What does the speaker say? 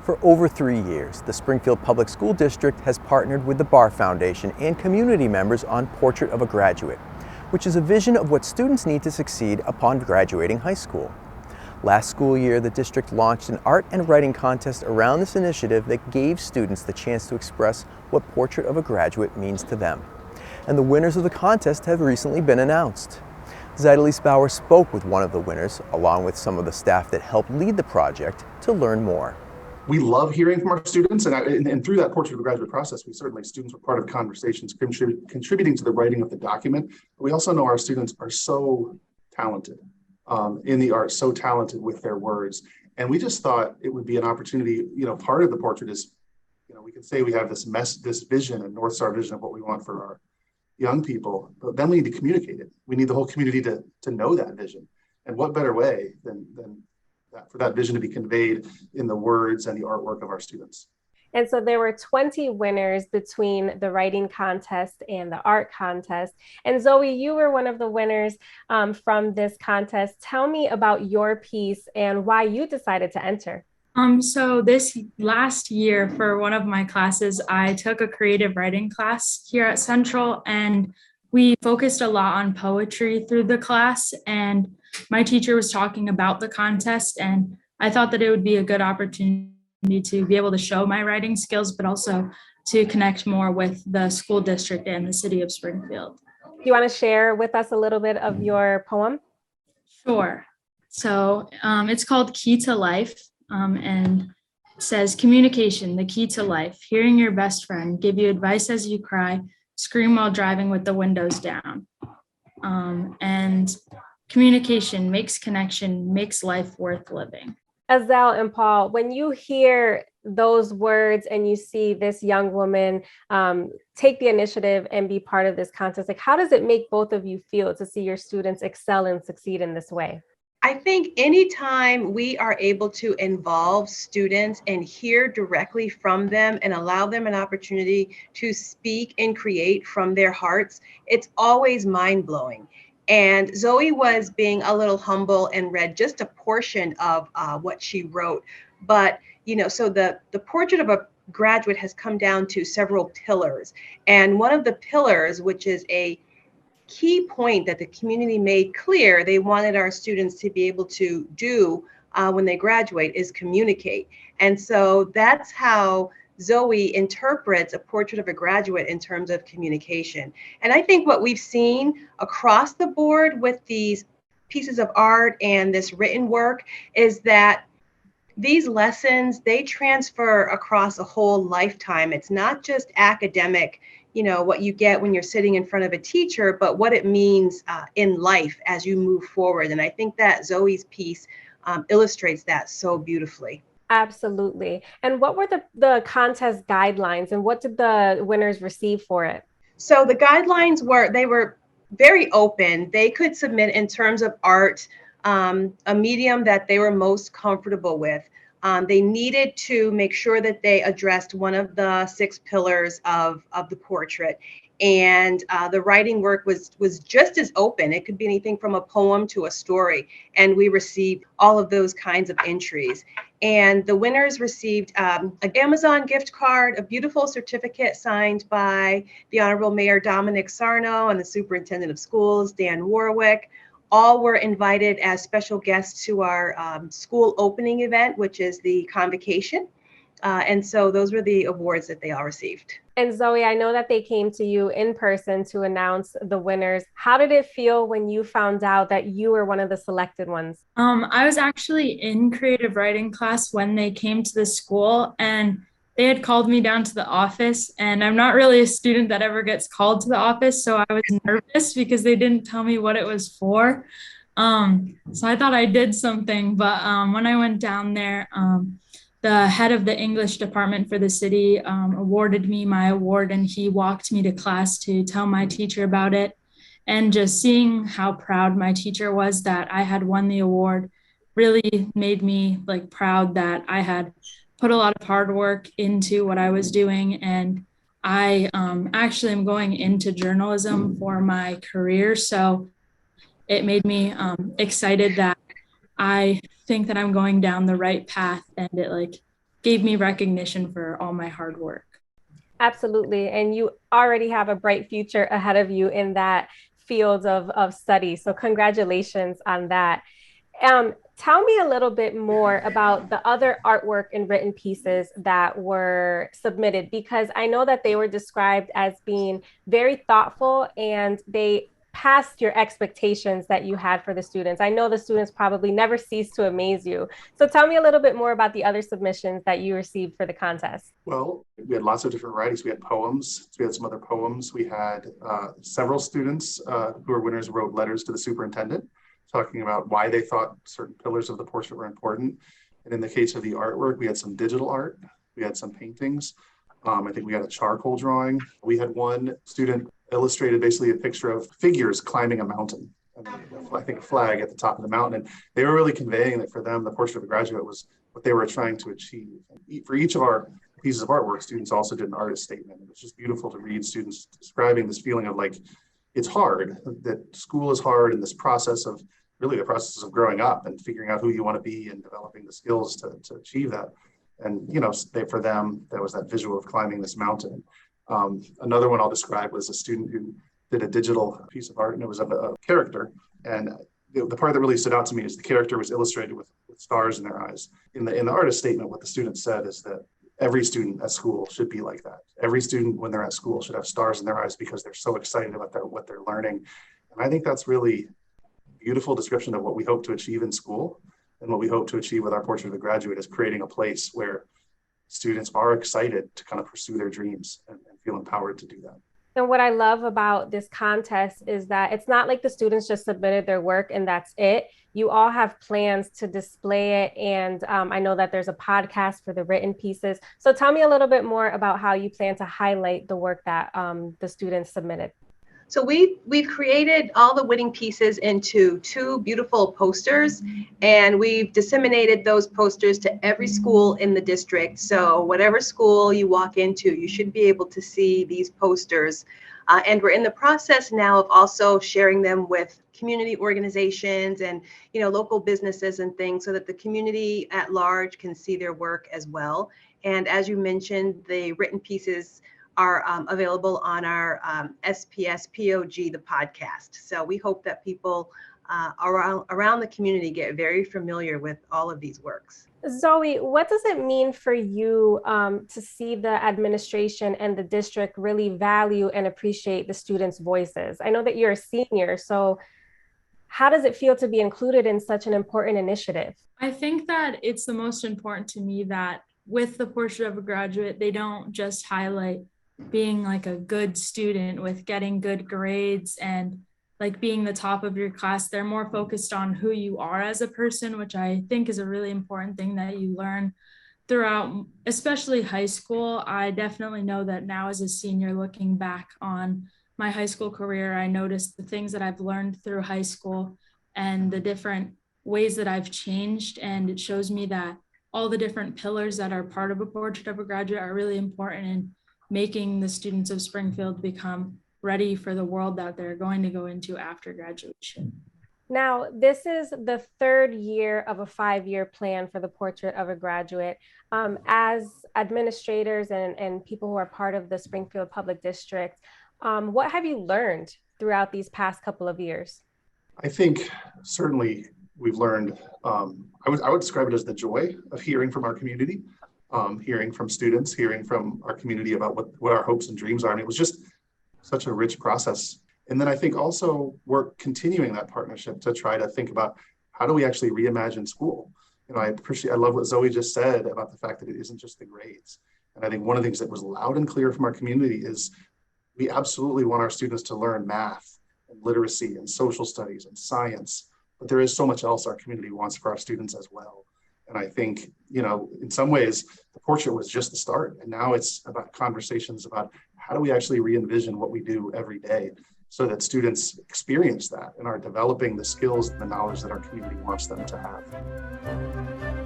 For over 3 years, the Springfield Public School District has partnered with the Barr Foundation and community members on Portrait of a Graduate, which is a vision of what students need to succeed upon graduating high school. Last school year, the district launched an art and writing contest around this initiative that gave students the chance to express what Portrait of a Graduate means to them. And the winners of the contest have recently been announced. Zydalis Bauer spoke with one of the winners, along with some of the staff that helped lead the project, to learn more. We love hearing from our students, and through that Portrait of a Graduate process, students were part of conversations, contributing to the writing of the document. But we also know our students are so talented in the arts, so talented with their words. And we just thought it would be an opportunity, part of the portrait is, we can say we have this vision, a North Star vision of what we want for our young people, but then we need to communicate it. We need the whole community to know that vision. And what better way than that, for that vision to be conveyed in the words and the artwork of our students. And so there were 20 winners between the writing contest and the art contest. And Zoe, you were one of the winners from this contest. Tell me about your piece and why you decided to enter. So this last year for one of my classes, I took a creative writing class here at Central, and we focused a lot on poetry through the class. And my teacher was talking about the contest, and I thought that it would be a good opportunity to be able to show my writing skills, but also to connect more with the school district and the city of Springfield. Do you want to share with us a little bit of your poem? Sure. So it's called Key to Life. And it says, communication, the key to life, hearing your best friend, give you advice as you cry, scream while driving with the windows down. And communication makes connection, makes life worth living. Azelle and Paul, when you hear those words and you see this young woman take the initiative and be part of this contest, how does it make both of you feel to see your students excel and succeed in this way? I think anytime we are able to involve students and hear directly from them and allow them an opportunity to speak and create from their hearts, it's always mind-blowing. And Zoe was being a little humble and read just a portion of what she wrote. But, so the Portrait of a Graduate has come down to several pillars. And one of the pillars, which is a key point that the community made clear they wanted our students to be able to do when they graduate, is communicate. And so that's how Zoe interprets a Portrait of a Graduate in terms of communication. And I think what we've seen across the board with these pieces of art and this written work is that these lessons, they transfer across a whole lifetime. It's not just academic, what you get when you're sitting in front of a teacher, but what it means in life as you move forward. And I think that Zoe's piece illustrates that so beautifully. Absolutely. And what were the contest guidelines and what did the winners receive for it? So the guidelines were very open. They could submit in terms of art, a medium that they were most comfortable with. They needed to make sure that they addressed one of the 6 pillars of the portrait. And the writing work was just as open. It could be anything from a poem to a story. And we received all of those kinds of entries. And the winners received an Amazon gift card, a beautiful certificate signed by the Honorable Mayor Dominic Sarno and the Superintendent of Schools, Dan Warwick. All were invited as special guests to our school opening event, which is the convocation. And so those were the awards that they all received. And Zoe, I know that they came to you in person to announce the winners. How did it feel when you found out that you were one of the selected ones? I was actually in creative writing class when they came to the school, and they had called me down to the office, and I'm not really a student that ever gets called to the office. So I was nervous because they didn't tell me what it was for. So I thought I did something, but when I went down there, the head of the English department for the city awarded me my award, and he walked me to class to tell my teacher about it. And just seeing how proud my teacher was that I had won the award really made me proud that I had put a lot of hard work into what I was doing. And I actually am going into journalism for my career. So it made me excited that I think that I'm going down the right path, and it gave me recognition for all my hard work. Absolutely. And you already have a bright future ahead of you in that field of study. So congratulations on that. Tell me a little bit more about the other artwork and written pieces that were submitted, because I know that they were described as being very thoughtful and they passed your expectations that you had for the students. I know the students probably never cease to amaze you. So tell me a little bit more about the other submissions that you received for the contest. Well, we had lots of different varieties. We had poems. We had some other poems. We had several students who were winners wrote letters to the superintendent talking about why they thought certain pillars of the portrait were important. And in the case of the artwork, we had some digital art. We had some paintings. I think we had a charcoal drawing. We had one student illustrated basically a picture of figures climbing a mountain. And I think a flag at the top of the mountain. And they were really conveying that for them, the portrait of a graduate was what they were trying to achieve. And for each of our pieces of artwork, students also did an artist statement. It was just beautiful to read students describing this feeling of like, it's hard, that school is hard, and this process of really the process of growing up and figuring out who you want to be and developing the skills to achieve that. And, you know, for them, there was that visual of climbing this mountain. Another one I'll describe was a student who did a digital piece of art, and it was of a character. And the part that really stood out to me is the character was illustrated with stars in their eyes. In the artist statement, what the student said is that every student at school should be like that. Every student, when they're at school, should have stars in their eyes because they're so excited about what they're learning. And I think that's really a beautiful description of what we hope to achieve in school. And what we hope to achieve with our Portrait of the Graduate is creating a place where students are excited to kind of pursue their dreams and feel empowered to do that. And what I love about this contest is that it's not like the students just submitted their work and that's it. You all have plans to display it. And I know that there's a podcast for the written pieces. So tell me a little bit more about how you plan to highlight the work that the students submitted. So we've created all the winning pieces into 2 beautiful posters, and we've disseminated those posters to every school in the district. So whatever school you walk into, you should be able to see these posters. And we're in the process now of also sharing them with community organizations and, you know, local businesses and things so that the community at large can see their work as well. And as you mentioned, the written pieces are available on our SPS POG, the podcast. So we hope that people around the community get very familiar with all of these works. Zoe, what does it mean for you to see the administration and the district really value and appreciate the students' voices? I know that you're a senior, so how does it feel to be included in such an important initiative? I think that it's the most important to me that with the Portrait of a Graduate, they don't just highlight being like a good student with getting good grades and like being the top of your class. They're more focused on who you are as a person, which I think is a really important thing that you learn throughout, especially high school. I definitely know that now as a senior, looking back on my high school career, I noticed the things that I've learned through high school and the different ways that I've changed. And it shows me that all the different pillars that are part of a Portrait of a Graduate are really important in making the students of Springfield become ready for the world that they're going to go into after graduation. Now, this is the 3rd year of a 5-year plan for the Portrait of a Graduate. As administrators and people who are part of the Springfield Public District, what have you learned throughout these past couple of years? I think certainly we've learned, I would describe it as the joy of hearing from our community. Hearing from students, hearing from our community about what our hopes and dreams are. And it was just such a rich process. And then I think also we're continuing that partnership to try to think about how do we actually reimagine school? You know, I love what Zoe just said about the fact that it isn't just the grades. And I think one of the things that was loud and clear from our community is we absolutely want our students to learn math and literacy and social studies and science, but there is so much else our community wants for our students as well. And I think, you know, in some ways, the portrait was just the start. And now it's about conversations about how do we actually re-envision what we do every day so that students experience that and are developing the skills and the knowledge that our community wants them to have.